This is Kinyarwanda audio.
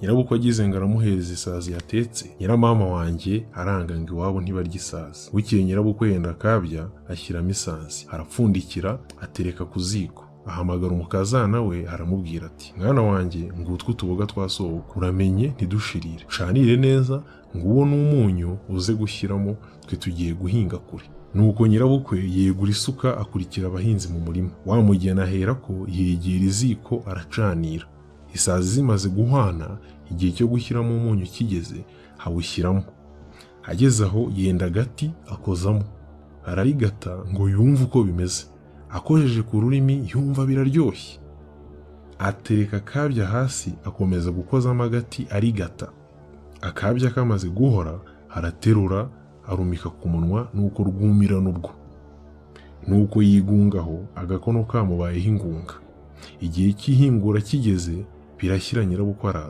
Nyirabukwe agize ngo aramuhereza isazi yatetse, nyiramama wanjye aranga ngo iwabo ntibarya isazi. Bukeye nyirabukwe yenda akabya ashyiramo isazi, arapfundikira atereka ku ziko. Ahamagara umukazana we aramubwira ati, mwana wanjye ngutwe utuboga twa soko, uramenye ntidushirire, ucanire neza, nguwo n'umunyu uze gushyiramo, twe tugiye guhinga kure. Nuko nyirabukwe yegura isuka akurikira abahinzi mu murima. Wa mugeni aherako yegera iziko aracanira. Isazi zimaze guhwana, igihe cyo gushyiramo umunyu kigeze, awushyiramo. Ageze aho yenda agati akozamo, ararigata ngo yumve uko bimeze. Akojeje ku rurimi yumva biraryoshye. Atereka akabya hasi akomeza gukozamo agati arigata. Akabya kamaze guhora araterura arumika ku munwa nuko rwumira n'ubwo. Nuko yigungaho agakono kamubayeho ingunga. Igihe cy'ihingura kigeze birashyira nyirabukwe araza.